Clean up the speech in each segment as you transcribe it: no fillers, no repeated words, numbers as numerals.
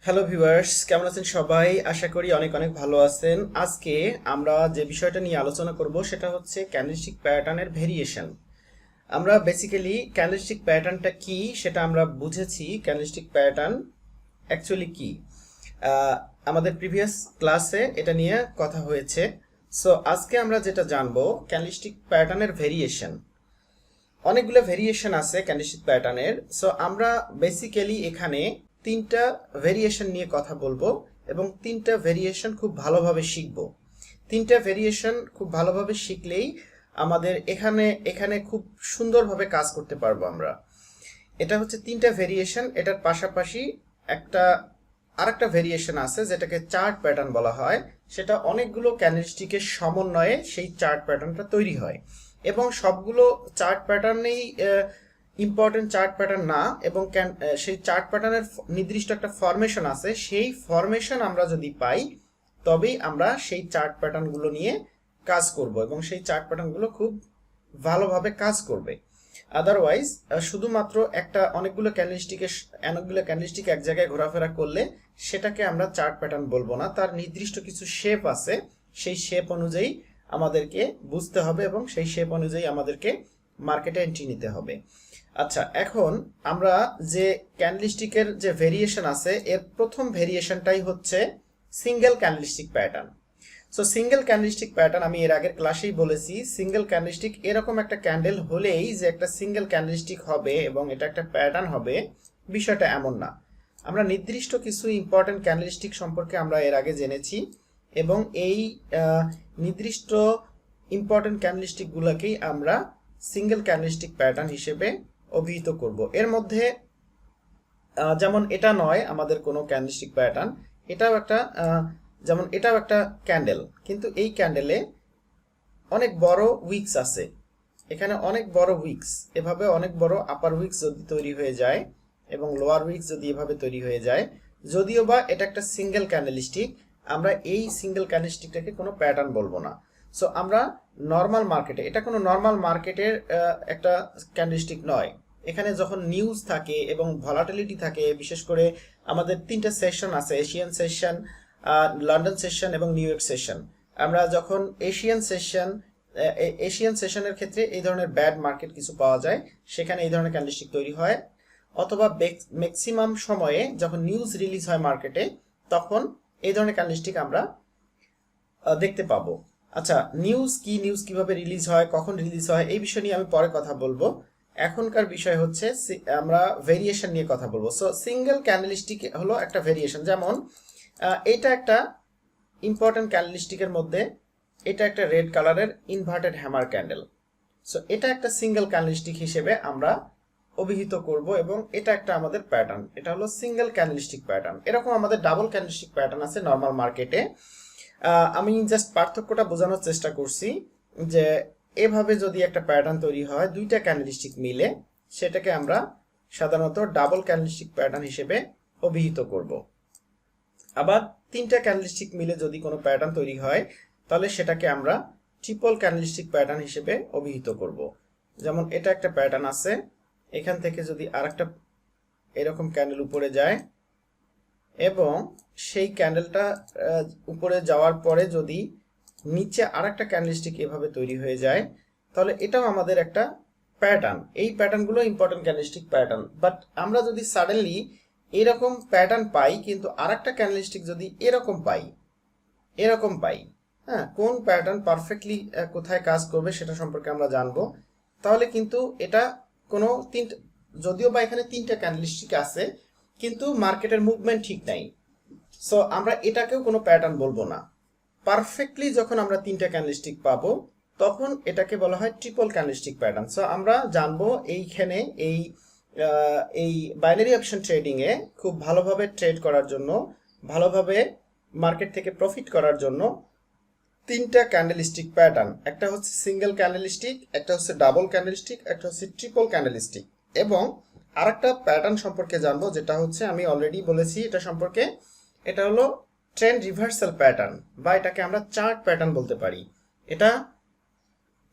Hello viewers, কেমন আছেন সবাই? আশা করি অনেক অনেক ভালো আছেন। আজকে আমরা যে বিষয়টা নিয়ে আলোচনা করব সেটা হচ্ছে ক্যান্ডেলস্টিক প্যাটার্নের ভেরিয়েশন। আমরা বেসিক্যালি ক্যান্ডেলস্টিক প্যাটার্নটা কি সেটা আমরা বুঝেছি। ক্যান্ডেলস্টিক প্যাটার্ন অ্যাকচুয়ালি কি আমাদের প্রিভিয়াস ক্লাসে এটা নিয়ে কথা হয়েছে। সো আজকে আমরা যেটা জানবো ক্যান্ডেলস্টিক প্যাটার্নের ভেরিয়েশন। অনেকগুলো ভেরিয়েশন আছে ক্যান্ডেলস্টিক প্যাটার্নের। সো আমরা বেসিক্যালি এখানে তিনটা ভেরিয়েশন নিয়ে কথা বলবো এবং তিনটা ভেরিয়েশন খুব ভালোভাবে শিখব। তিনটা ভেরিয়েশন খুব ভালোভাবে শিখলেই আমাদের এখানে এখানে খুব সুন্দরভাবে কাজ করতে পারবো আমরা। এটা হচ্ছে তিনটা ভেরিয়েশন। এটার পাশাপাশি একটা আরেকটা ভেরিয়েশন আছে যেটাকে চার্ট প্যাটার্ন বলা হয়। সেটা অনেকগুলো ক্যান্ডেলস্টিকের সমন্বয়ে সেই চার্ট প্যাটার্নটা তৈরি হয় এবং সবগুলো চার্ট প্যাটার্নেই ইম্পর্টেন্ট চার্ট প্যাটার্ন না, এবং সেই চার্ট প্যাটার্নের নির্দিষ্ট একটা ফরমেশন আছে। সেই ফরমেশন আমরা যদি পাই তবেই আমরা সেই চার্ট প্যাটার্নগুলো নিয়ে কাজ করব এবং সেই চার্ট প্যাটার্নগুলো খুব ভালোভাবে কাজ করবে। আদারওয়াইজ শুধুমাত্র অনেকগুলো ক্যান্ডেলস্টিক এক জায়গায় ঘোরাফেরা করলে সেটাকে আমরা চার্ট প্যাটার্ন বলবো না। তার নির্দিষ্ট কিছু শেপ আছে, সেই শেপ অনুযায়ী আমাদেরকে বুঝতে হবে এবং সেই শেপ অনুযায়ী আমাদেরকে মার্কেটে এন্ট্রি নিতে হবে। আচ্ছা, এখন আমরা যে ক্যান্ডেলস্টিকের যে ভেরিয়েশন আছে এর প্রথম ভেরিয়েশনটাই হচ্ছে single candlestick pattern. So single candlestick pattern আমি এর আগের ক্লাসেই বলেছি, সিঙ্গেল ক্যান্ডেলস্টিক এরকম একটা ক্যান্ডেল হলেই যে একটা সিঙ্গেল ক্যান্ডেলস্টিক হবে এবং এটা একটা প্যাটার্ন হবে, বিষয়টা এমন না। আমরা নির্দিষ্ট কিছু ইম্পর্টেন্ট ক্যান্ডেলস্টিক সম্পর্কে আমরা এর আগে জেনেছি এবং এই নির্দিষ্ট ইম্পর্টেন্ট ক্যান্ডেলস্টিকগুলোকেই আমরা সিঙ্গেল ক্যান্ডেলস্টিক প্যাটার্ন হিসেবে অভিহিত করব। এর মধ্যে যেমন এটা নয় আমাদের কোনো ক্যান্ডেলস্টিক প্যাটার্ন, এটাও একটা যেমন এটাও একটা ক্যান্ডেল, কিন্তু এই ক্যান্ডেলে অনেক বড় উইকস আছে। এখানে অনেক বড় উইকস, এভাবে অনেক বড় আপার উইকস যদি তৈরি হয়ে যায় এবং লোয়ার উইকস যদি এভাবে তৈরি হয়ে যায়, যদিও বা এটা একটা সিঙ্গেল ক্যান্ডেলস্টিক, আমরা এই সিঙ্গেল ক্যান্ডেলস্টিকটাকে কোনো প্যাটার্ন বলবো না। সো আমরা নর্মাল মার্কেটে, এটা কোনো নর্মাল মার্কেটের একটা ক্যান্ডেলস্টিক নয়। এখানে যখন নিউজ থাকে এবং ভলাটিলিটি থাকে, বিশেষ করে আমাদের তিনটা সেশন আছে, এশিয়ান সেশন, লন্ডন সেশন এবং নিউ ইয়র্ক সেশন। আমরা যখন এশিয়ান সেশনের ক্ষেত্রে এই ধরনের ব্যাড মার্কেট কিছু পাওয়া যায়, সেখানে এই ধরনের ক্যান্ডেলস্টিক তৈরি হয়। অথবা ম্যাক্সিমাম সময়ে যখন নিউজ রিলিজ হয় মার্কেটে, তখন এই ধরনের ক্যান্ডেলস্টিক আমরা দেখতে পাবো। আচ্ছা, নিউজ কিভাবে রিলিজ হয়, কখন রিলিজ হয়, এই বিষয় নিয়ে আমি পরে কথা বলবো। এখনকার বিষয় হচ্ছে আমরা ভেরিয়েশন নিয়ে কথা বলবো। সো সিঙ্গেল ক্যান্ডেলস্টিক হলো একটা ভেরিয়েশন। যেমন এটা একটা ইম্পর্টেন্ট ক্যান্ডেলস্টিকের মধ্যে এটা একটা রেড কালারের ইনভার্টেড হ্যামার ক্যান্ডেল। সো এটা একটা সিঙ্গেল ক্যান্ডেলস্টিক হিসেবে আমরা অভিহিত করব এবং এটা একটা আমাদের প্যাটার্ন, এটা হলো সিঙ্গেল ক্যান্ডেলস্টিক প্যাটার্ন। এরকম আমাদের ডাবল ক্যান্ডেলস্টিক প্যাটার্ন আছে নর্মাল মার্কেটে। আমি জাস্ট পার্থক্যটা বোঝানোর চেষ্টা করছি যে এভাবে যদি একটা প্যাটার্ন তৈরি হয় দুইটা ক্যান্ডেলস্টিক মিলে, সেটাকে আমরা সাধারণত ডাবল ক্যান্ডেলস্টিক প্যাটার্ন হিসেবে অভিহিত করব। আবার তিনটা ক্যান্ডেলস্টিক মিলে যদি কোনো প্যাটার্ন তৈরি হয় তাহলে সেটাকে আমরা ট্রিপল ক্যান্ডেলস্টিক প্যাটার্ন হিসেবে অভিহিত করব। যেমন এটা একটা প্যাটার্ন আছে, এখান থেকে যদি আরেকটা এরকম ক্যান্ডেল উপরে যায় এবং সেই ক্যান্ডেলটা উপরে যাওয়ার পরে যদি নিচে আরেকটা ক্যান্ডেলস্টিক এভাবে তৈরি হয়ে যায়, তাহলে এটাও আমাদের একটা প্যাটার্ন। এই প্যাটার্নগুলো ইম্পর্টেন্ট ক্যান্ডেলস্টিক প্যাটার্ন। বাট আমরা যদি সাডেনলি এরকম প্যাটার্ন পাই কিন্তু আরেকটা ক্যান্ডেলস্টিক যদি এরকম পাই, হ্যাঁ, কোন প্যাটার্ন পারফেক্টলি কোথায় কাজ করবে সেটা সম্পর্কে আমরা জানবো। তাহলে কিন্তু এটা কোনো যদিও বা এখানে তিনটা ক্যান্ডেলস্টিক আছে কিন্তু মার্কেটের মুভমেন্ট ঠিক নাই, সো আমরা এটাকেও কোনো প্যাটার্ন বলবো না। পারফেক্টলি যখন আমরা তিনটা ক্যান্ডেলস্টিক পাবো তখন এটাকে বলা হয় ট্রিপল ক্যান্ডেলস্টিক প্যাটার্ন। সো আমরা জানবো এইখানে এই বাইনারি অপশন ট্রেডিং এ খুব ভালোভাবে ট্রেড করার জন্য, ভালোভাবে মার্কেট থেকে প্রফিট করার জন্য তিনটা ক্যান্ডেলস্টিক প্যাটার্ন, একটা হচ্ছে সিঙ্গেল ক্যান্ডেলস্টিক, একটা হচ্ছে ডাবল ক্যান্ডেলস্টিক, একটা হচ্ছে ট্রিপল ক্যান্ডেলস্টিক। এবং আরেকটা প্যাটার্ন সম্পর্কে জানবো যেটা হচ্ছে আমি অলরেডি বলেছি এটা সম্পর্কে, এটা হলো ট্রেন্ড রিভার্সাল প্যাটার্ন, বা এটাকে আমরা চার্ট প্যাটার্ন বলতে পারি। এটা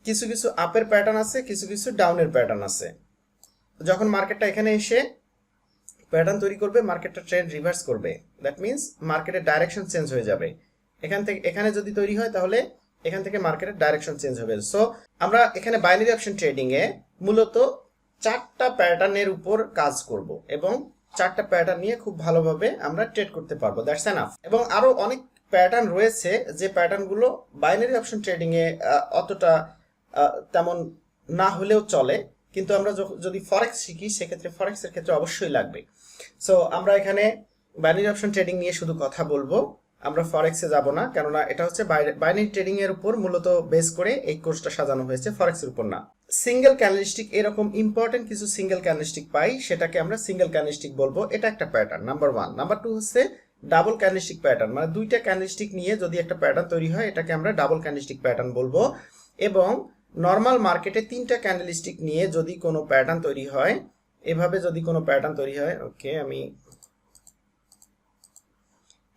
কিছু কিছু আপের প্যাটার্ন আছে, কিছু কিছু ডাউনের প্যাটার্ন আছে। যখন মার্কেটটা এখানে এসে প্যাটার্ন তৈরি করবে, মার্কেটটা ট্রেন্ড রিভার্স করবে। দ্যাট মিন্স মার্কেটের ডাইরেকশন চেঞ্জ হয়ে যাবে। এখান থেকে এখানে যদি তৈরি হয় তাহলে এখান থেকে মার্কেটের ডাইরেকশন চেঞ্জ হবে। সো আমরা এখানে বাইনারি অপশন ট্রেডিং এ মূলত 4টা প্যাটার্নের উপর কাজ করব এবং 4টা প্যাটার্ন নিয়ে খুব ভালোভাবে আমরা ট্রেড করতে পারবো। That's enough. এবং আরো অনেক প্যাটার্ন রয়েছে যে প্যাটার্নগুলো বাইনারি অপশন ট্রেডিং এ অতটা তেমন না হলেও চলে, কিন্তু আমরা যদি ফরেক্স শিখি সেক্ষেত্রে ফরেক্সের ক্ষেত্রে অবশ্যই লাগবে। সো আমরা এখানে বাইনারি অপশন ট্রেডিং নিয়ে শুধু কথা বলবো, আমরা ফরেক্সে যাব না, কেননা এটা হচ্ছে বাইনারি ট্রেডিং এর উপর মূলত বেস করে এই কোর্সটা সাজানো হয়েছে, ফরেক্সের উপর না। সিঙ্গেল ক্যান্ডেলস্টিক, এরকম ইম্পর্টেন্ট কিছু সিঙ্গেল ক্যান্ডেলস্টিক পাই, সেটাকে আমরা সিঙ্গেল ক্যান্ডেলস্টিক বলবো। এটা একটা প্যাটার্ন নাম্বার 1। নাম্বার 2 হচ্ছে ডাবল ক্যান্ডেলস্টিক প্যাটার্ন, মানে দুইটা ক্যান্ডেলস্টিক নিয়ে যদি একটা প্যাটার্ন তৈরি হয় এটাকে আমরা ডাবল ক্যান্ডেলস্টিক প্যাটার্ন বলবো। এবং নর্মাল মার্কেটে 3টা ক্যান্ডেলস্টিক নিয়ে যদি কোনো প্যাটার্ন তৈরি হয়, এভাবে যদি কোনো প্যাটার্ন তৈরি হয়, ওকে আমি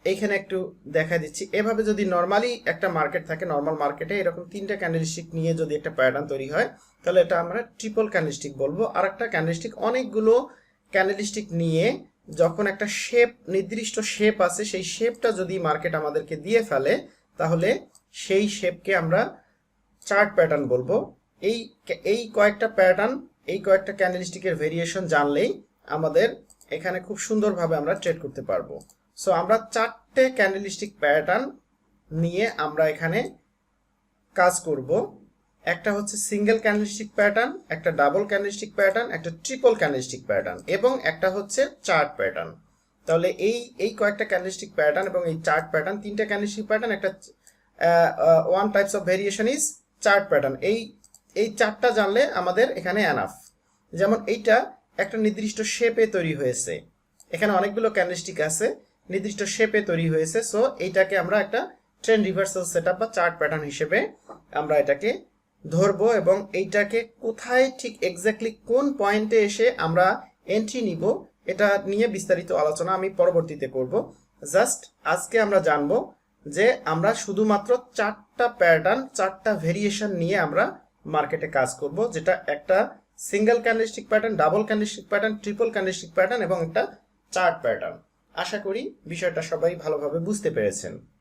এইখানে একটু দেখা দিচ্ছি, এভাবে যদি নর্মালি একটা মার্কেট থাকে, নর্মাল মার্কেটে এরকম 3টা ক্যান্ডেলস্টিক নিয়ে যদি একটা প্যাটার্ন তৈরি হয় তাহলে এটা আমরা ট্রিপল ক্যান্ডেলস্টিক বলবো। আর একটা ক্যান্ডেলস্টিক অনেকগুলো ক্যান্ডেলস্টিক নিয়ে যখন একটা শেপ, নির্দিষ্ট শেপ আছে, সেই শেপটা যদি মার্কেট আমাদেরকে দিয়ে ফেলে তাহলে সেই শেপকে আমরা চার্ট প্যাটার্ন বলবো। এই কয়েকটা প্যাটার্ন, এই কয়েকটা ক্যান্ডেলস্টিকের ভেরিয়েশন জানলেই আমাদের এখানে খুব সুন্দরভাবে আমরা ট্রেড করতে পারবো। সো আমরা 4টে ক্যান্ডেলস্টিক প্যাটার্ন নিয়ে আমরা এখানে কাজ করব। একটা হচ্ছে সিঙ্গেল ক্যান্ডেলস্টিক প্যাটার্ন, একটা ডাবল ক্যান্ডেলস্টিক প্যাটার্ন, একটা ট্রিপল ক্যান্ডেলস্টিক প্যাটার্ন এবং একটা হচ্ছে চার্ট প্যাটার্ন। তাহলে এই কয়েকটা ক্যান্ডেলস্টিক প্যাটার্ন এবং এই চার্ট প্যাটার্ন, 3টা ক্যান্ডেলস্টিক প্যাটার্ন, একটা one types of variation is chart pattern. এই 4টা জানলে আমাদের এখানে এনাফ। যেমন এইটা একটা নির্দিষ্ট শেপে তৈরি হয়েছে, এখানে অনেকগুলো ক্যান্ডেলস্টিক আছে, নির্দিষ্ট শেপে তৈরি হয়েছে। সো এইটাকে আমরা একটা ট্রেন্ড রিভার্সাল সেটআপ বা চার্ট প্যাটার্ন হিসেবে আমরা এটাকে ধরবো এবং এইটাকে কোথায় ঠিক এক্স্যাক্টলি কোন পয়েন্টে এসে আমরা এন্ট্রি নিব এটা নিয়ে বিস্তারিত আলোচনা আমি পরবর্তীতে করব। জাস্ট আজকে আমরা জানবো যে আমরা শুধুমাত্র 4টা প্যাটার্ন, 4টা ভেরিয়েশন নিয়ে আমরা মার্কেটে কাজ করব, যেটা একটা single candlestick pattern, double candlestick pattern, triple candlestick pattern এবং একটা চার্ট প্যাটার্ন। আশা করি বিষয়টা সবাই ভালোভাবে বুঝতে পেরেছেন।